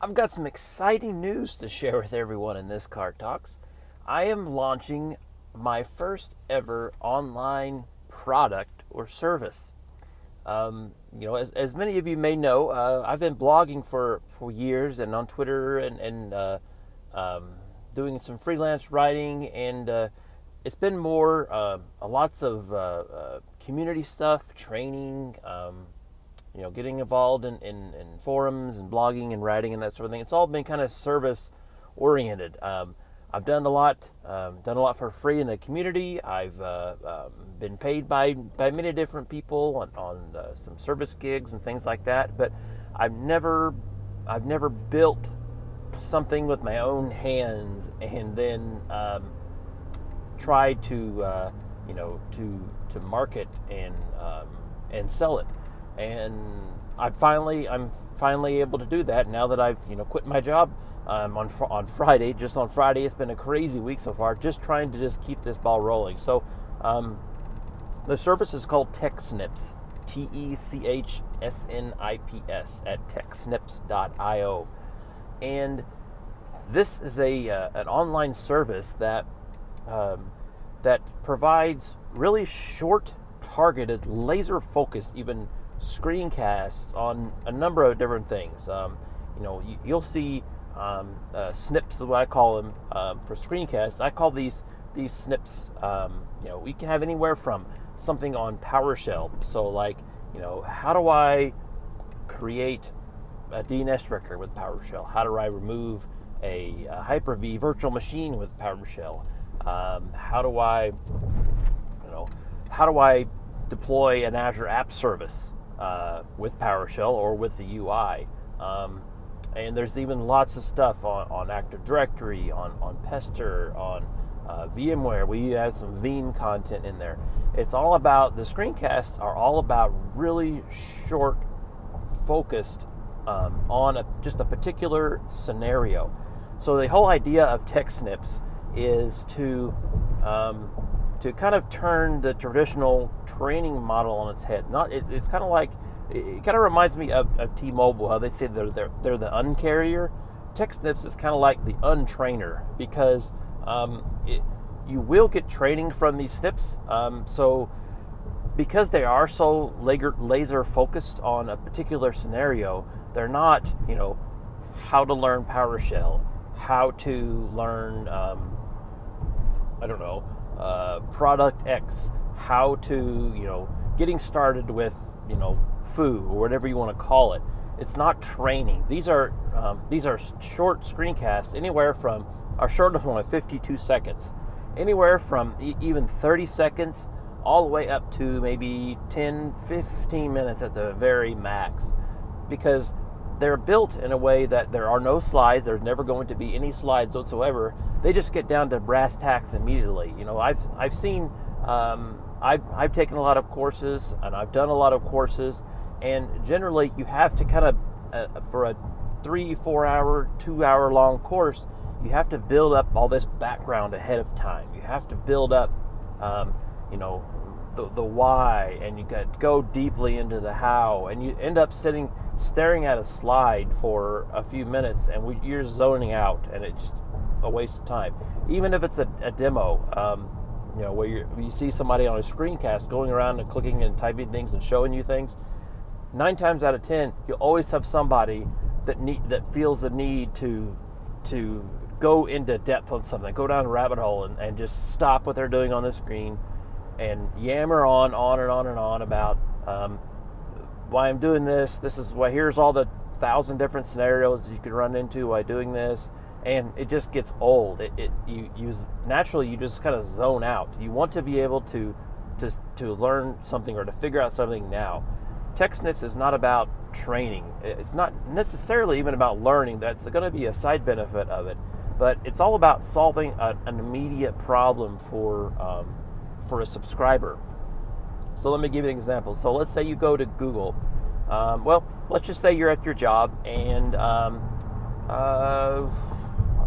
I've got some exciting news to share with everyone in this Car Talks. I am launching my first ever online product or service. As many of you may know, I've been blogging for years and on Twitter and doing some freelance writing, and it's been more lots of community stuff, training, getting involved in forums and blogging and writing and that sort of thing. It's all been kind of service oriented. I've done a lot for free in the community. I've been paid by many different people on some service gigs and things like that. But I've never built something with my own hands and then tried to market and sell it. And I'm finally able to do that now that I've quit my job on Friday. Just on Friday, it's been a crazy week so far. Just trying to just keep this ball rolling. So the service is called TechSnips, TechSnips at TechSnips.io, and this is an online service that provides really short, targeted, laser-focused, even screencasts on a number of different things. You'll see snips is what I call them for screencasts. I call these snips. We can have anywhere from something on PowerShell. So how do I create a DNS record with PowerShell? How do I remove a Hyper-V virtual machine with PowerShell? How do I deploy an Azure App Service with PowerShell or with the UI? And there's even lots of stuff on Active Directory, on Pester, on VMware. We have some Veeam content in there. It's all about, the screencasts are all about really short, focused on just a particular scenario. So the whole idea of TechSnips is to kind of turn the traditional training model on its head. It's kind of like, it kind of reminds me of T-Mobile, how they say they're the uncarrier. TechSnips is kind of like the untrainer, because you will get training from these snips. So because they are so laser focused on a particular scenario, they're not, how to learn PowerShell, how to learn, product X, how to, getting started with, foo, or whatever you want to call it. It's not training. These are short screencasts, anywhere from, our shortest one of 52 seconds, anywhere from even 30 seconds all the way up to maybe 10, 15 minutes at the very max, because they're built in a way that there are no slides. There's never going to be any slides whatsoever. They just get down to brass tacks immediately. I've seen, I've taken a lot of courses, and I've done a lot of courses, and generally you have to kind of, for a 3-4 hour, 2 hour long course, you have to build up all this background ahead of time. You have to build up, the why, and you got to go deeply into the how, and you end up staring at a slide for a few minutes, and you're zoning out, and it's just a waste of time. Even if it's a demo, where you see somebody on a screencast going around and clicking and typing things and showing you things, 9 times out of 10, you'll always have somebody that feels the need to go into depth on something, go down a rabbit hole, and just stop what they're doing on the screen and yammer on and on and on about why I'm doing this. This is why. Here's all the 1,000 different scenarios that you could run into by doing this, and it just gets old. Naturally you just kind of zone out. You want to be able to learn something or to figure out something now. TechSnips is not about training. It's not necessarily even about learning. That's going to be a side benefit of it, but it's all about solving an immediate problem for a subscriber. So let me give you an example. So let's say you go to Google. Let's just say you're at your job, and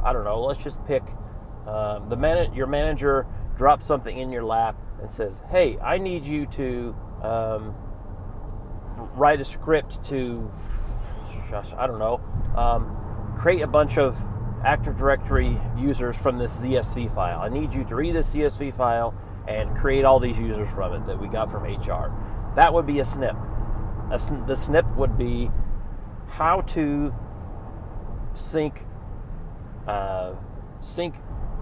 I don't know. Let's just pick your manager drops something in your lap and says, "Hey, I need you to write a script to, I don't know, create a bunch of Active Directory users from this CSV file. I need you to read this CSV file and create all these users from it that we got from HR. That would be a snip. The snip would be how to sync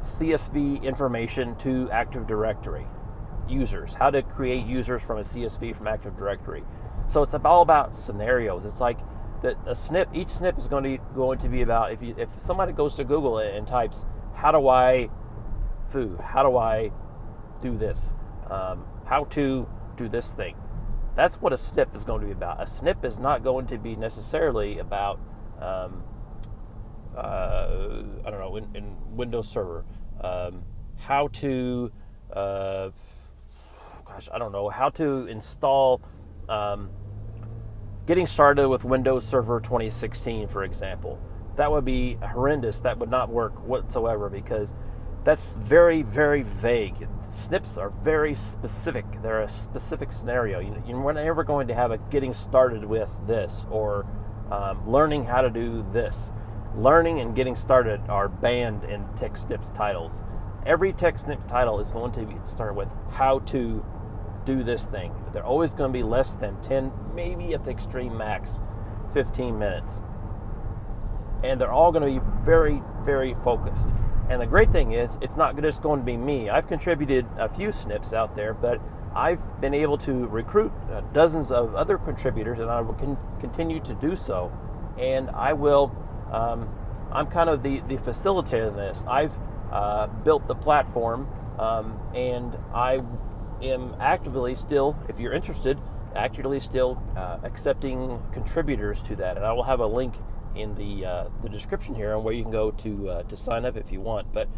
CSV information to Active Directory users. How to create users from a CSV from Active Directory. So it's all about scenarios. It's like a snip. Each snip is going to be about if somebody goes to Google and types how do I do this, how to do this thing. That's what a snip is going to be about. A snip is not going to be necessarily about I don't know, in Windows Server, how to I don't know, how to install, getting started with Windows Server 2016, for example. That would be horrendous. That would not work whatsoever because that's very, very vague. Snips are very specific. They're a specific scenario. You're never going to have a getting started with this or learning how to do this. Learning and getting started are banned in TechSnips titles. Every TechSnips title is going to be started with how to do this thing. They're always going to be less than 10, maybe at the extreme max, 15 minutes. And they're all going to be very, very focused. And the great thing is, it's not just going to be me. I've contributed a few snips out there, but I've been able to recruit dozens of other contributors, and I will continue to do so. And I will, I'm kind of the facilitator of this. I've built the platform, and I am actively still, if you're interested, accepting contributors to that. And I will have a link in the description here on where you can go to sign up if you want. But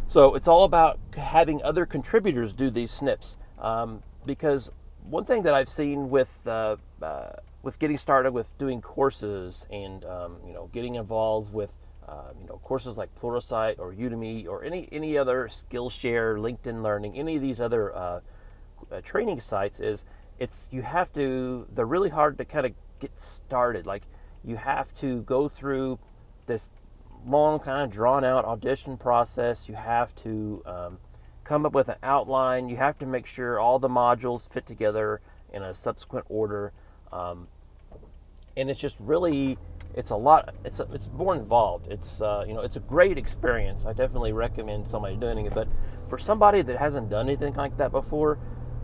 so it's all about having other contributors do these snips, because one thing that I've seen with getting started with doing courses and getting involved with courses like Pluralsight or Udemy or any other Skillshare, LinkedIn Learning, any of these other training sites is they're really hard to kind of get started. Like, you have to go through this long kind of drawn out audition process. You have to come up with an outline. You have to make sure all the modules fit together in a subsequent order. And it's just really, it's a lot, it's more involved. It's it's a great experience. I definitely recommend somebody doing it. But for somebody that hasn't done anything like that before,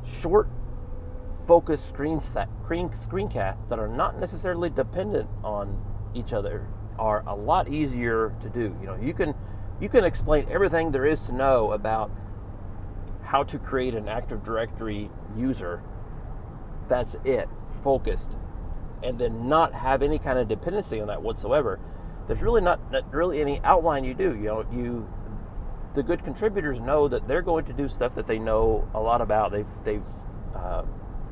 short, focused screencasts that are not necessarily dependent on each other are a lot easier to do. You can explain everything there is to know about how to create an Active Directory user. That's it, focused, and then not have any kind of dependency on that whatsoever. There's really not really any outline you do. The good contributors know that they're going to do stuff that they know a lot about. They've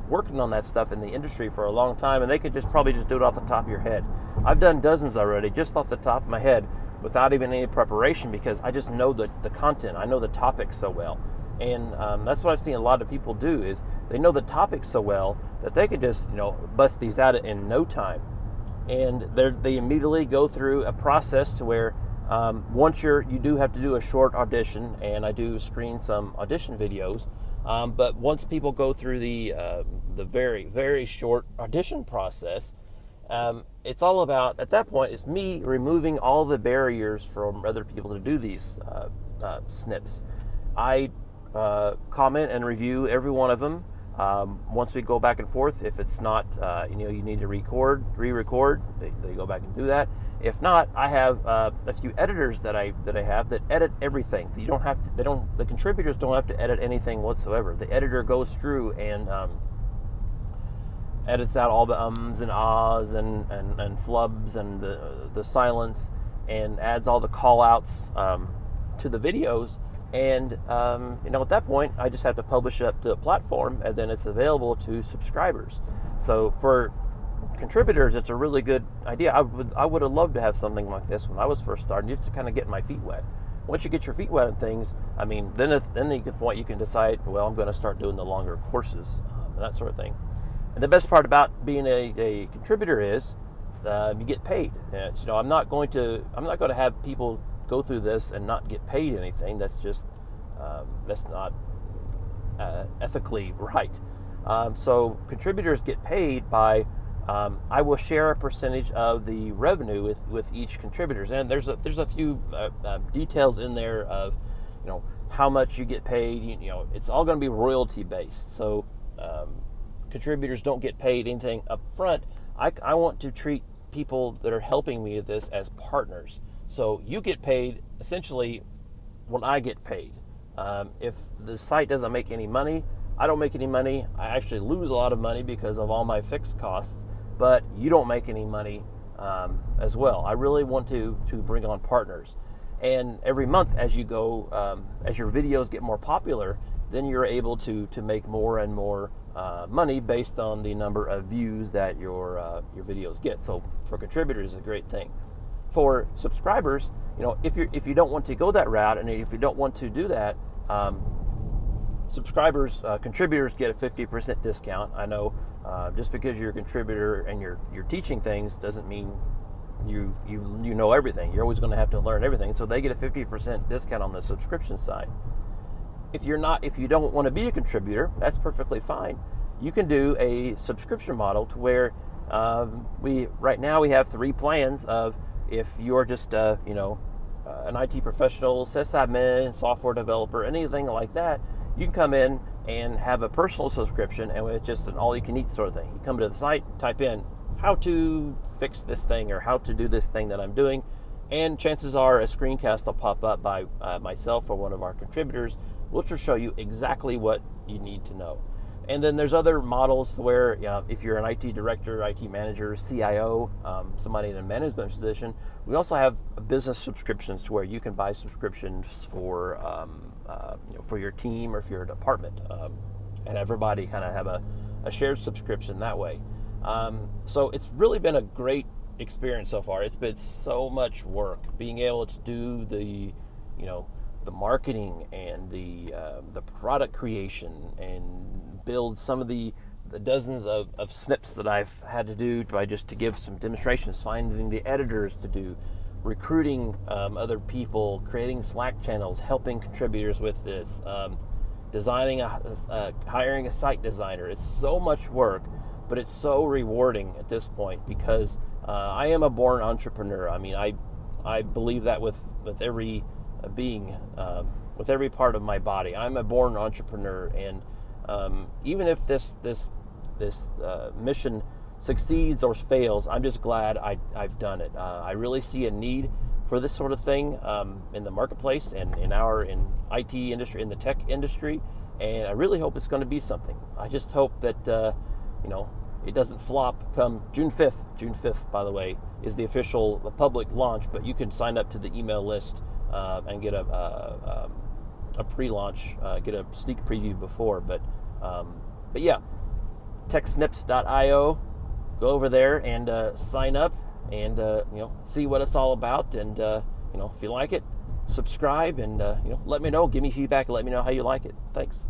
working on that stuff in the industry for a long time, and they could probably just do it off the top of your head. I've done dozens already just off the top of my head without even any preparation, because I just know the content. I know the topic so well. And that's what I've seen a lot of people do, is they know the topic so well that they could just bust these out in no time. And they immediately go through a process to where once you do have to do a short audition, and I do screen some audition videos. But once people go through the very, very short audition process, it's all about, at that point, it's me removing all the barriers from other people to do these snips. I comment and review every one of them. Once we go back and forth, if it's not, you need to re-record, they go back and do that. If not, I have a few editors that I have that edit everything. You don't have to. The contributors don't have to edit anything whatsoever. The editor goes through and edits out all the ums and ahs and flubs and the silence, and adds all the call outs to the videos. And at that point, I just have to publish it up to the platform, and then it's available to subscribers. So for contributors, it's a really good idea. I would have loved to have something like this when I was first starting, just to kind of get my feet wet. Once you get your feet wet on things, then you can decide, well, I'm going to start doing the longer courses and that sort of thing. And the best part about being a contributor is you get paid. I'm not going to have people go through this and not get paid anything. That's just that's not ethically right. So contributors get paid by I will share a percentage of the revenue with each contributors, and there's a few details in there of how much you get paid. It's all going to be royalty based. So contributors don't get paid anything up front. I want to treat people that are helping me with this as partners. So you get paid essentially when I get paid. If the site doesn't make any money, I don't make any money. I actually lose a lot of money because of all my fixed costs, but you don't make any money as well. I really want to bring on partners. And every month as you go, as your videos get more popular, then you're able to make more and more money based on the number of views that your videos get. So for contributors, it's a great thing. For subscribers, if you don't want to go that route, and if you don't want to do that, contributors get a 50% discount. I know just because you're a contributor and you're teaching things doesn't mean you know everything. You're always going to have to learn everything. So they get a 50% discount on the subscription side. If you don't want to be a contributor, that's perfectly fine. You can do a subscription model to where right now we have 3 plans of, if you're just an IT professional, sysadmin, software developer, anything like that, you can come in and have a personal subscription, and it's just an all-you-can-eat sort of thing. You come to the site, type in how to fix this thing or how to do this thing that I'm doing, and chances are a screencast will pop up by myself or one of our contributors, which will show you exactly what you need to know. And then there's other models where if you're an IT director, IT manager, CIO, somebody in a management position, we also have business subscriptions to where you can buy subscriptions for your team or for your department, and everybody kind of have a shared subscription that way. So it's really been a great experience so far. It's been so much work being able to do the marketing and the product creation and build some of the dozens of snips that I've had to do to give some demonstrations, finding the editors to do, recruiting other people, creating Slack channels, helping contributors with this, hiring a site designer. It's so much work, but it's so rewarding at this point because I am a born entrepreneur. I mean, I believe that with every being, with every part of my body. I'm a born entrepreneur, and even if this mission succeeds or fails, I'm just glad I've done it. I really see a need for this sort of thing in the marketplace and in IT industry, in the tech industry, and I really hope it's going to be something. I just hope that it doesn't flop come June 5th. June 5th, by the way, is the official public launch, but you can sign up to the email list and get a pre-launch, get a sneak preview before. But yeah, TechSnips.io. Go over there and sign up and see what it's all about. And if you like it, subscribe and let me know. Give me feedback and let me know how you like it. Thanks.